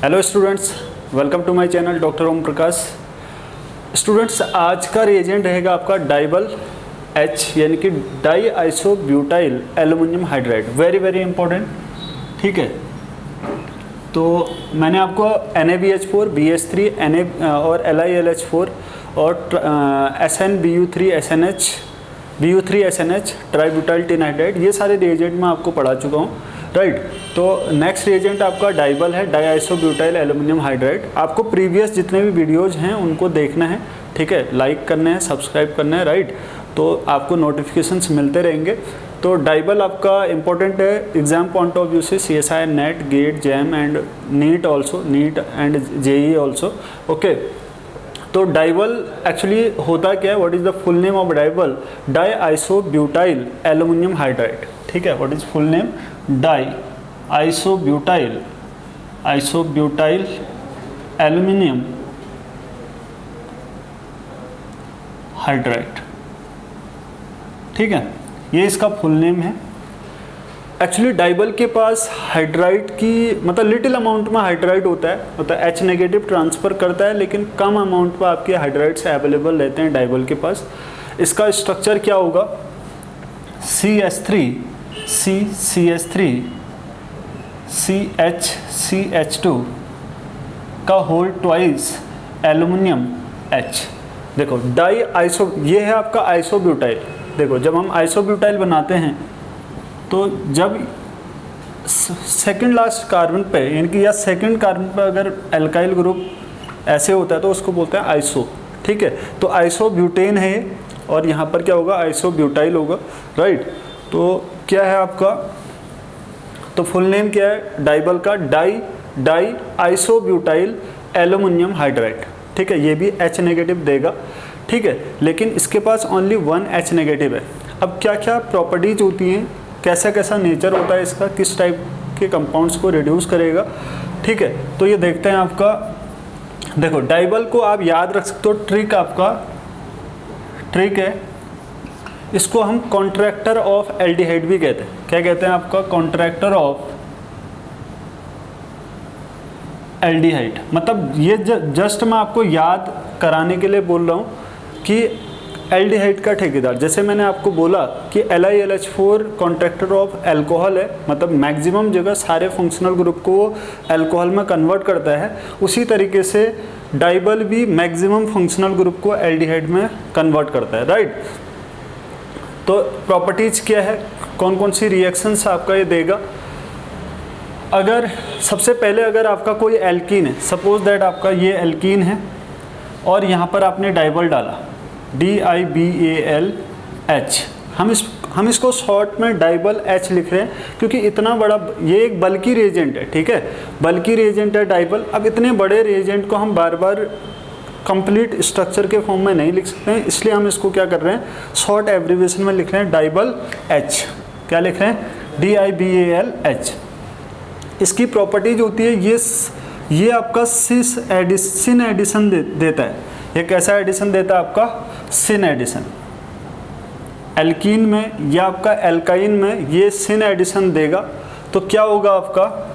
Hello students, welcome to my channel doctor Om Prakash. Students, आज का reagent रहेगा आपका डाइबल एच यानी कि di isobutyl aluminium hydride. Very very important. ठीक है, तो मैंने आपको NaBH4, BH3 और LiLH4 और SnBu3SNH Bu3SNH ट्राइब्यूटाइल टिन हाइड्राइड, ये सारे रिएजेंट मैं आपको पढ़ा चुका हूँ, राइट। तो नेक्स्ट रिएजेंट आपका डाइबल है, डाई आइसोब्यूटाइल एल्युमिनियम हाइड्राइड। आपको प्रीवियस जितने भी वीडियोज़ हैं उनको देखना है, ठीक है, लाइक करने हैं, सब्सक्राइब करना है, राइट। तो आपको नोटिफिकेशंस मिलते रहेंगे। तो डाइबल आपका इंपॉर्टेंट है एग्जाम पॉइंट ऑफ व्यू से, CSI, NET, GATE, JAM and NEET also, NEET and JEE also. Okay, तो डाइबल एक्चुअली होता क्या है, what is the full name of DIBAL? Di isobutyl aluminium hydride. ठीक है, what is full name? Di isobutyl aluminium hydride. ठीक है, ये इसका फुल नेम है। एक्चुअली डाइबल के पास हाइड्राइड की मतलब लिटिल अमाउंट में हाइड्राइड होता है, मतलब H नेगेटिव ट्रांसफ़र करता है, लेकिन कम अमाउंट में आपके हाइड्राइड्स अवेलेबल रहते हैं डाइबल के पास। इसका स्ट्रक्चर क्या होगा? CH3 CH2 का होल ट्वाइस एल्युमिनियम H। देखो डाई आइसो, ये है आपका आइसोब्यूटाइल। देखो जब हम आइसोब्यूटाइल बनाते हैं तो जब सेकंड लास्ट कार्बन पे यानी कि या सेकंड कार्बन पे अगर एल्काइल ग्रुप ऐसे होता है तो उसको बोलते हैं आइसो। ठीक है, तो आइसोब्यूटेन है और यहाँ पर क्या होगा? आइसोब्यूटाइल होगा, राइट। तो क्या है आपका, तो फुल नेम क्या है डाइबल का? Die isobutyl aluminium hydride. ठीक है, ये भी H नेगेटिव देगा, ठीक है, लेकिन इसके पास ओनली 1 H नेगेटिव है। अब क्या क्या प्रॉपर्टीज होती हैं, कैसा कैसा नेचर होता है इसका, किस टाइप के कंपाउंड्स को रिड्यूस करेगा, ठीक है, तो ये देखते हैं आपका। देखो डाइबल को आप याद रख सकते हो, ट्रिक है, इसको हम कॉन्ट्रैक्टर ऑफ एल्डिहाइड भी कहते हैं। क्या कहते हैं आपका? Contractor of aldehyde. मतलब ये जस्ट मैं आपको याद कराने के लिए बोल रहा हूँ कि एल्डिहाइड का ठेकेदार, जैसे मैंने आपको बोला कि LiLH4 कॉन्ट्रैक्टर ऑफ अल्कोहल है, मतलब मैक्सिमम जगह सारे फंक्शनल ग्रुप को अल्कोहल में कन्वर्ट करता है, उसी तरीके से डाइबल भी मैक्सिमम फंक्शनल ग्रुप को एल्डिहाइड में कन्वर्ट करता है, राइट। तो प्रॉपर्टीज क्या है, कौन कौन सी रिएक्शंस आपका ये देगा? अगर सबसे पहले अगर आपका कोई एल्कीन है, सपोज दैट आपका ये एल्कीन है और यहाँ पर आपने डाइबल डाला, DIBALH, हम इसको शॉर्ट में डाइबल H लिख रहे हैं क्योंकि इतना बड़ा ये एक बल्कि रिएजेंट है। ठीक है, बल्कि रिएजेंट है डाइबल। अब इतने बड़े रिएजेंट को हम बार बार कंप्लीट स्ट्रक्चर के फॉर्म में नहीं लिख सकते हैं, इसलिए हम इसको क्या कर रहे हैं, शॉर्ट एब्रीविएशन में लिख रहे हैं डाइबल H। क्या लिख रहे हैं? DIBALH। इसकी प्रॉपर्टीज होती है, ये आपका सिन एडिशन देता है। ये कैसा एडिशन देता है आपका? सिन एडिशन। एल्कीन में या आपका एल्काइन में ये सिन एडिशन देगा। तो क्या होगा आपका?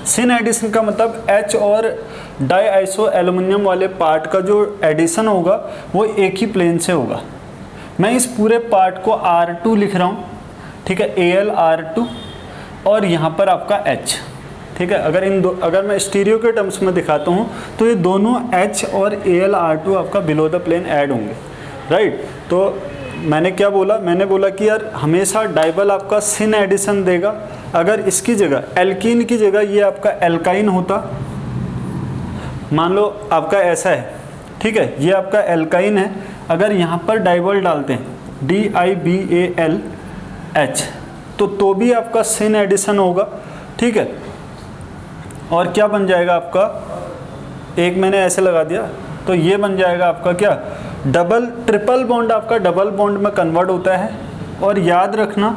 सिन एडिशन का मतलब H और डाई आइसो एल्युमिनियम वाले पार्ट का जो एडिशन होगा वो एक ही प्लेन से होगा। मैं इस पूरे पार्ट को R2 लिख रहा हूँ, ठीक है, AlR2 और यहाँ पर आपका H। ठीक है, अगर मैं स्टीरियो के टर्म्स में दिखाता हूँ तो ये दोनों H और AlR2 आपका बिलो द प्लेन ऐड होंगे, राइट। तो मैंने क्या बोला? मैंने बोला कि यार हमेशा डाइबल आपका सिन एडिशन देगा। अगर इसकी जगह एल्कीन की जगह ये आपका एल्काइन होता, मान लो आपका ऐसा है, ठीक है, ये आपका एल्काइन है, अगर यहाँ पर डाइबल डालते हैं DIBALH तो भी आपका सिन एडिशन होगा, ठीक है। और क्या बन जाएगा आपका? एक मैंने ऐसे लगा दिया तो ये बन जाएगा आपका क्या? ट्रिपल बॉन्ड आपका डबल बॉन्ड में कन्वर्ट होता है। और याद रखना,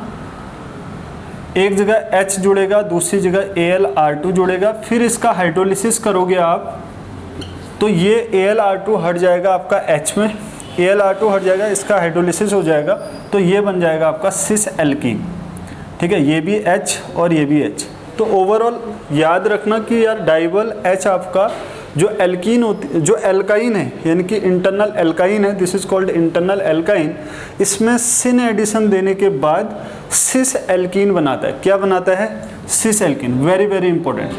एक जगह H जुड़ेगा, दूसरी जगह AlR2 जुड़ेगा, फिर इसका हाइड्रोलिसिस करोगे आप तो ये AlR2 हट जाएगा आपका H में, AlR2 हट जाएगा, इसका हाइड्रोलिसिस हो जाएगा तो ये बन जाएगा आपका सिस एल्कीन। ठीक है, ये भी H और ये भी H। तो ओवरऑल याद रखना कि यार डाइबल H आपका जो एल्कीन होती, जो एल्काइन है यानी कि इंटरनल एल्काइन है, this is called internal alkyne, इसमें सिन एडिशन देने के बाद सिस एल्कीन बनाता है। क्या बनाता है? Cis alkene. Very very important,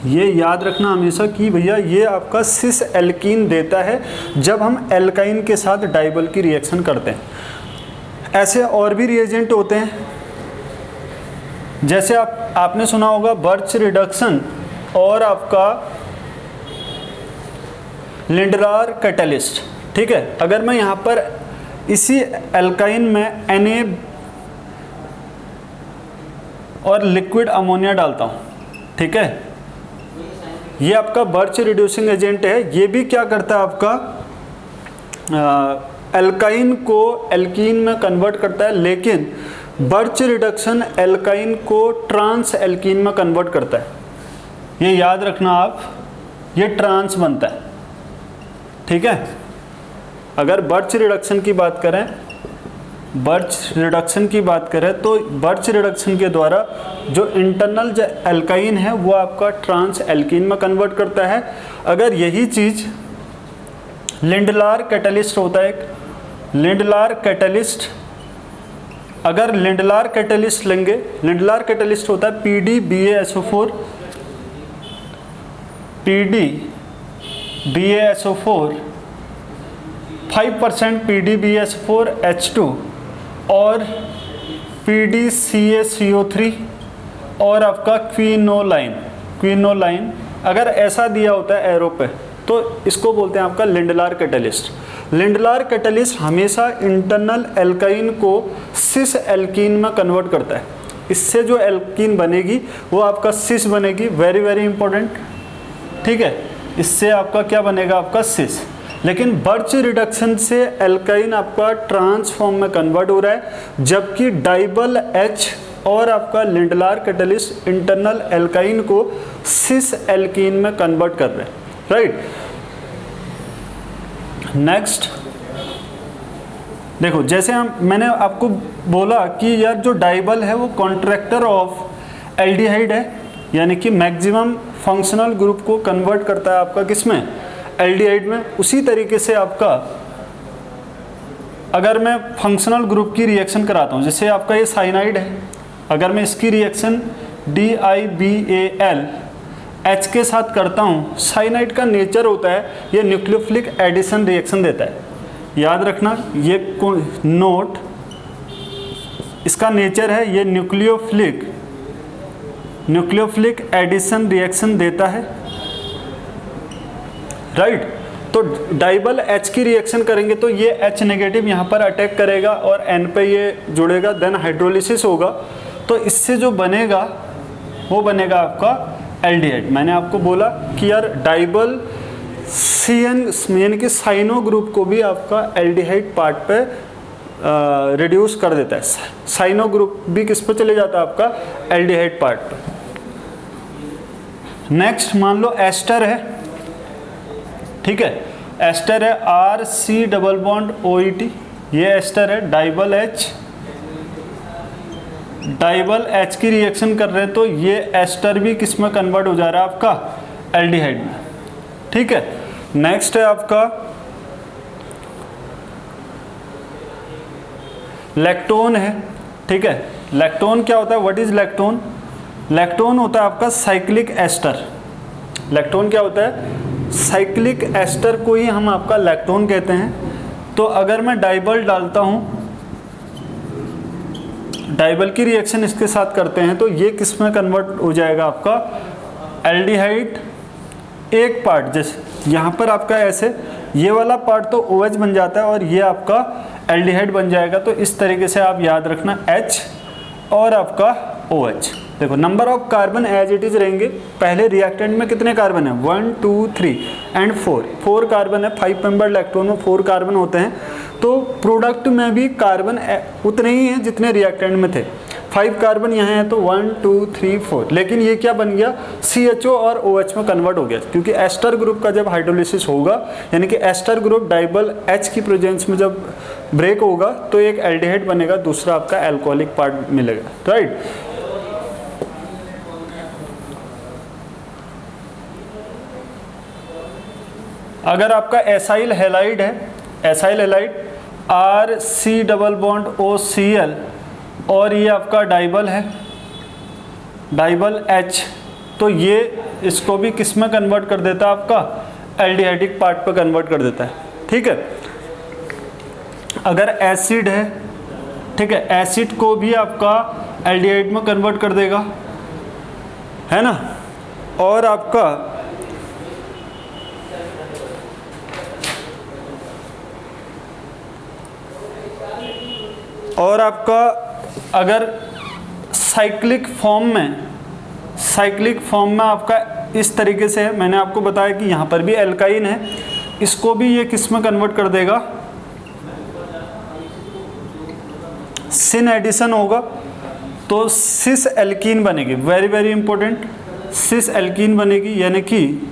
ये याद रखना हमेशा कि भैया ये आपका सिस एल्कीन देता है जब हम एल्काइन के साथ डाइबल की रिएक्शन करते हैं। ऐसे और भी रिएजेंट होते हैं, जैसे आपने सुना होगा बर्च रिडक्शन और आपका लिंडलार कैटलिस्ट। ठीक है, अगर मैं यहाँ पर इसी एल्काइन में Na और लिक्विड अमोनिया डालता हूँ, ठीक है, ये आपका बर्च रिड्यूसिंग एजेंट है। ये भी क्या करता है आपका एल्काइन को एल्कीन में कन्वर्ट करता है, लेकिन बर्च रिडक्शन एल्काइन को ट्रांस एल्कीन में कन्वर्ट करता है। ये याद रखना आप, ये ट्रांस बनता है। ठीक है, अगर बर्च रिडक्शन की बात करें, तो बर्च रिडक्शन के द्वारा जो इंटरनल जो एल्काइन है वो आपका ट्रांस एल्कीन में कन्वर्ट करता है। अगर यही चीज़ लिंडलार कैटलिस्ट होता है, लिंडलार कैटलिस्ट, अगर लिंडलार कैटलिस्ट लेंगे, लिंडलार कैटलिस्ट होता है PDBaSO4, PDBaSO4 5% PDBaSO4H2 और PDCaCO3 और आपका क्विनोलाइन अगर ऐसा दिया होता है एरो पे, तो इसको बोलते हैं आपका लिंडलार कैटलिस्ट। लिंडलार कैटलिस्ट हमेशा इंटरनल एल्काइन को सिस एल्कीन में कन्वर्ट करता है। इससे जो एल्कीन बनेगी वो आपका सिस बनेगी। Very very important. ठीक है, इससे आपका क्या बनेगा? आपका सिस। लेकिन बर्च रिडक्शन से एल्काइन आपका ट्रांसफॉर्म में कन्वर्ट हो रहा है, जबकि डाइबल H और आपका लिंडलार कैटलिस्ट इंटरनल एल्काइन को सिस एल्कीन में कन्वर्ट कर रहे हैं। राइट, नेक्स्ट देखो, जैसे मैंने आपको बोला कि यार जो डाइबल है वो कॉन्ट्रैक्टर ऑफ एल्डिहाइड है, यानी कि मैक्सिमम फंक्शनल ग्रुप को कन्वर्ट करता है आपका किसमें? एल्डिहाइड में। उसी तरीके से आपका अगर मैं फंक्शनल ग्रुप की रिएक्शन कराता हूँ, जैसे आपका ये साइनाइड है, अगर मैं इसकी रिएक्शन DiBaL H के साथ करता हूँ, साइनाइड का नेचर होता है ये न्यूक्लियोफिलिक एडिशन रिएक्शन देता है। याद रखना ये नोट, इसका नेचर है ये न्यूक्लियोफिलिक एडिशन रिएक्शन देता है। राइट, तो डाइबल H की रिएक्शन करेंगे तो ये H नेगेटिव यहाँ पर अटैक करेगा और N पे ये जुड़ेगा, देन हाइड्रोलिसिस होगा, तो इससे जो बनेगा वो बनेगा आपका एल्डिहाइड। मैंने आपको बोला कि यार डाइबल CN यानी कि साइनो ग्रुप को भी आपका एल्डिहाइड पार्ट पे रिड्यूस कर देता है। साइनो ग्रुप भी किस पे चले जाता है? आपका एल्डिहाइड पार्ट पे। नेक्स्ट मान लो एस्टर है, ठीक है, एस्टर है RC डबल बॉन्ड OET, ये एस्टर है। डाइबल H की रिएक्शन कर रहे हैं तो ये एस्टर भी किस में कन्वर्ट हो जा रहा है? आपका एल्डिहाइड में। ठीक है, नेक्स्ट है आपका लैक्टोन है। ठीक है, लैक्टोन क्या होता है? What is lactone? लैक्टोन होता है आपका साइक्लिक एस्टर। लैक्टोन क्या होता है? साइक्लिक एस्टर को ही हम आपका लैक्टोन कहते हैं। तो अगर मैं डाइबल डालता हूँ, डाइबल की रिएक्शन इसके साथ करते हैं, तो ये किस में कन्वर्ट हो जाएगा? आपका एल्डिहाइड। एक पार्ट जैसे यहाँ पर आपका ऐसे ये वाला पार्ट तो OH बन जाता है और ये आपका एल्डिहाइड बन जाएगा। तो इस तरीके से आप याद रखना H और आपका OH। देखो number of carbon as it is रहेंगे। पहले रिएक्टेंट में कितने कार्बन है? 1 2 3 एंड 4 कार्बन है। 5 मेंबर लैक्टोन में 4 कार्बन होते हैं। तो प्रोडक्ट में भी कार्बन उतने ही हैं जितने रिएक्टेंट में थे। 5 कार्बन यहाँ है तो 1 2 3 4, लेकिन ये क्या बन गया? CHO और OH में कन्वर्ट हो गया, क्योंकि एस्टर ग्रुप का जब हाइड्रोलिसिस होगा, यानी कि एस्टर ग्रुप डाइबल H की प्रेजेंस में जब ब्रेक होगा तो एक एल्डिहाइड बनेगा, दूसरा आपका एल्कोहलिक पार्ट मिलेगा। राइट, अगर आपका एसाइल हैलाइड है, acyl halide RC double bond OCl और ये आपका डाइबल है, डाइबल H, तो ये इसको भी किस में कन्वर्ट कर देता है, आपका एल्डिहाइडिक पार्ट पर कन्वर्ट कर देता है, ठीक है। अगर एसिड है, ठीक है, एसिड को भी आपका एल्डिहाइड में कन्वर्ट कर देगा, है ना। और आपका अगर साइक्लिक फॉर्म में आपका इस तरीके से है, मैंने आपको बताया कि यहाँ पर भी एल्काइन है, इसको भी ये किस में कन्वर्ट कर देगा, सिन एडिशन होगा तो सिस एल्कीन बनेगी, very very important, cis alkene बनेगी, यानी कि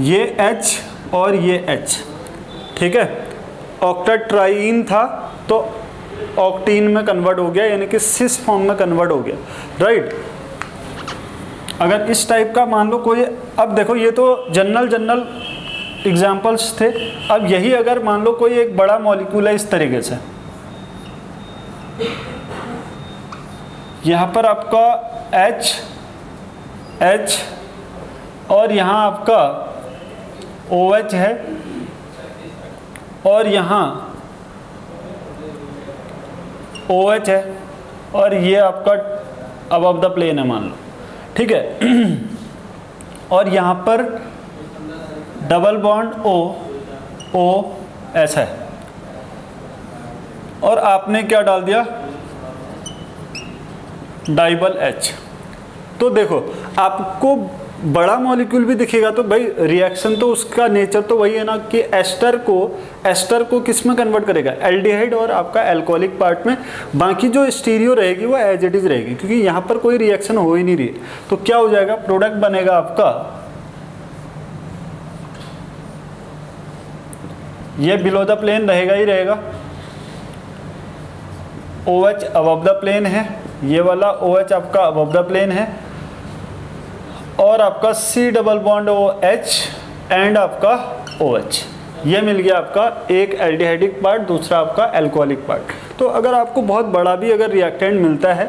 ये H और ये H, ठीक है। ऑक्टेट्राईन था तो ऑक्टीन में कन्वर्ट हो गया, यानी कि सिस फॉर्म में कन्वर्ट हो गया, राइट। अगर इस टाइप का मान लो कोई, अब देखो ये तो जनरल एग्जांपल्स थे, अब यही अगर मान लो कोई एक बड़ा मॉलिक्यूल है इस तरीके से, यहाँ पर आपका H और यहाँ आपका OH है और यहाँ OH है और ये आपका अबव द प्लेन है मान लो, ठीक है। और यहाँ पर डबल बॉन्ड OS है और आपने क्या डाल दिया, डाइबल H। तो देखो आपको बड़ा मॉलिक्यूल भी दिखेगा तो भाई रिएक्शन तो उसका नेचर तो वही है ना कि एस्टर को किस में कन्वर्ट करेगा, एल्डिहाइड और आपका अल्कोहलिक पार्ट में, बाकी जो स्टीरियो रहेगी वो एज इट इज रहेगी, क्योंकि यहाँ पर कोई रिएक्शन हो ही नहीं रही। तो क्या हो जाएगा, प्रोडक्ट बनेगा आपका ये बिलो द प्लेन रहेगा ही रहेगा, OH अबव द प्लेन है, ये वाला OH आपका अबव द प्लेन है, और आपका C double bond OH and आपका OH, ये मिल गया आपका एक एल्डिहाइडिक पार्ट, दूसरा आपका अल्कोहलिक पार्ट। तो अगर आपको बहुत बड़ा भी अगर रिएक्टेंट मिलता है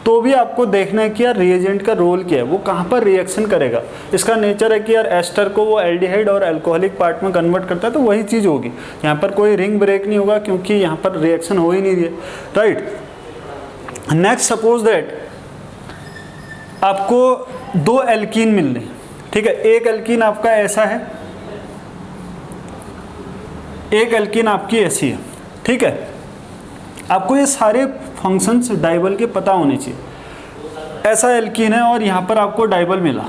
तो भी आपको देखना है कि यार रिएजेंट का रोल क्या है, वो कहाँ पर रिएक्शन करेगा। इसका नेचर है कि यार एस्टर को वो एल्डिहाइड और अल्कोहलिक पार्ट में कन्वर्ट करता है, तो वही चीज़ होगी। यहाँ पर कोई रिंग ब्रेक नहीं होगा क्योंकि यहाँ पर रिएक्शन हो ही नहीं रही है, राइट। नेक्स्ट सपोज दैट आपको दो एल्कीन मिल रहे, ठीक है, एक एल्कीन आपका ऐसा है, एक एल्कीन आपकी ऐसी है, ठीक है। आपको ये सारे फंक्शंस डाइबल के पता होने चाहिए। ऐसा एल्कीन है और यहाँ पर आपको डाइबल मिला,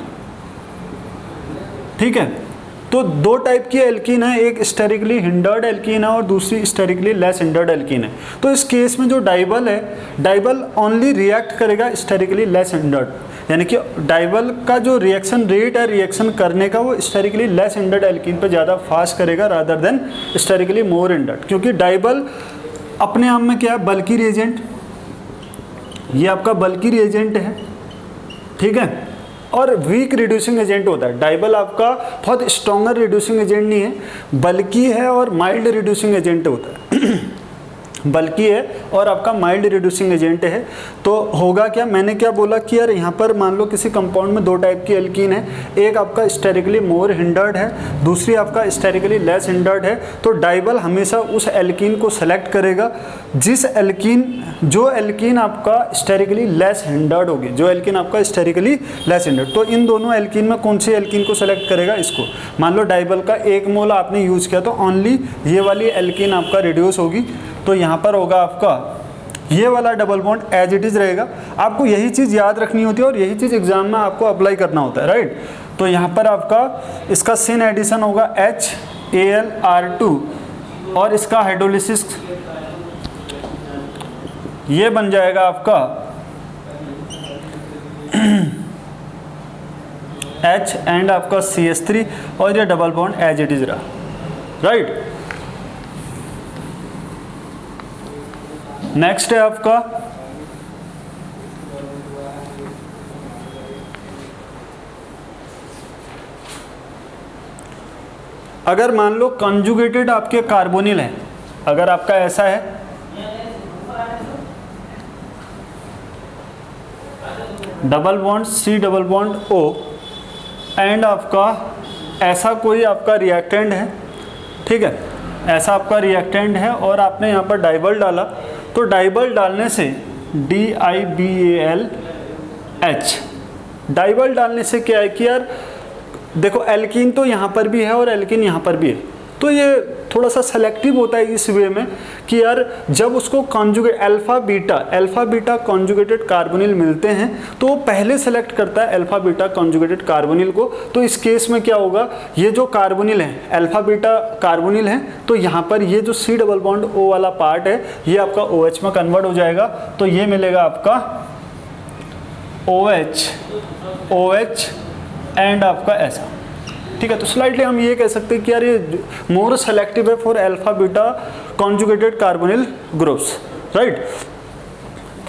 ठीक है। तो दो टाइप की एल्कीन है, एक स्टेरिकली हिंडर्ड एल्कीन है और दूसरी स्टेरिकली लेस हिंडर्ड एल्कीन है। तो इस केस में जो डाइबल है, डाइबल ओनली रिएक्ट करेगा स्टेरिकली लेस हिंडर्ड, यानी कि डाइबल का जो रिएक्शन रेट है रिएक्शन करने का वो स्टेरिकली लेस हिंडर्ड एल्कीन पर ज़्यादा फास्ट करेगा रादर देन स्टेरिकली मोर हिंडर्ड, क्योंकि डाइबल अपने आप में क्या है, बल्कि रिएजेंट, ये आपका बल्कि रिएजेंट है, ठीक है, और वीक रिड्यूसिंग एजेंट होता है। डाइबल आपका बहुत स्ट्रॉन्गर रिड्यूसिंग एजेंट नहीं है, बल्कि है और माइल्ड रिड्यूसिंग एजेंट होता है बल्कि है और आपका माइल्ड रिड्यूसिंग एजेंट है। तो होगा क्या, मैंने क्या बोला कि यार यहाँ पर मान लो किसी कंपाउंड में दो टाइप की एल्कीन है, एक आपका स्टेरिकली मोर हिंडर्ड है, दूसरी आपका स्टेरिकली लेस हिंडर्ड है। तो डाइबल हमेशा उस एल्कीन को सेलेक्ट करेगा जो एल्कीन आपका स्टेरिकली लेस हिंडर्ड होगी, जो एल्कीन आपका स्टेरिकली लेस हिंडर्ड। तो इन दोनों एल्कीन में कौन सी एल्कीन को सेलेक्ट करेगा, इसको। मान लो डाइबल का 1 मोल आपने यूज किया तो ओनली ये वाली एल्कीन आपका रिड्यूस होगी, तो यहाँ पर होगा आपका ये वाला double bond as it is रहेगा। आपको यही चीज़ याद रखनी होती है और यही चीज़ एग्जाम में आपको अप्लाई करना होता है, राइट। तो यहाँ पर आपका इसका सिन एडिशन होगा HAlR2 और इसका हाइड्रोलिसिस ये बन जाएगा आपका H एंड आपका CH3 और ये double bond as it is रहा, राइट। नेक्स्ट है आपका अगर मान लो कॉन्जुगेटेड आपके कार्बोनिल है, अगर आपका ऐसा है, double bond C double bond O and आपका ऐसा कोई आपका रिएक्टेंट है, ठीक है, ऐसा आपका रिएक्टेंट है और आपने यहाँ पर डाइबल डाला, तो डाइबल डालने से DIBALH, डाइबल डालने से क्या है कि यार देखो एल्कीन तो यहाँ पर भी है और एल्कीन यहाँ पर भी है, तो ये थोड़ा सा सेलेक्टिव होता है इस वे में कि यार जब उसको conjugate alpha beta conjugated carbonyl मिलते हैं तो वो पहले सेलेक्ट करता है अल्फा बीटा कॉन्जुगेटेड कार्बोनिल को। तो इस केस में क्या होगा, ये जो कार्बोनिल है अल्फा बीटा कार्बोनिल है, तो यहाँ पर ये जो C डबल बॉन्ड O वाला पार्ट है ये आपका OH में कन्वर्ट हो जाएगा, तो ये मिलेगा आपका OH एंड आपका ऐसा, ठीक है। तो स्लाइटली हम ये कह सकते हैं कि यार ये मोर सेलेक्टिव है for alpha beta conjugated carbonyl groups, right.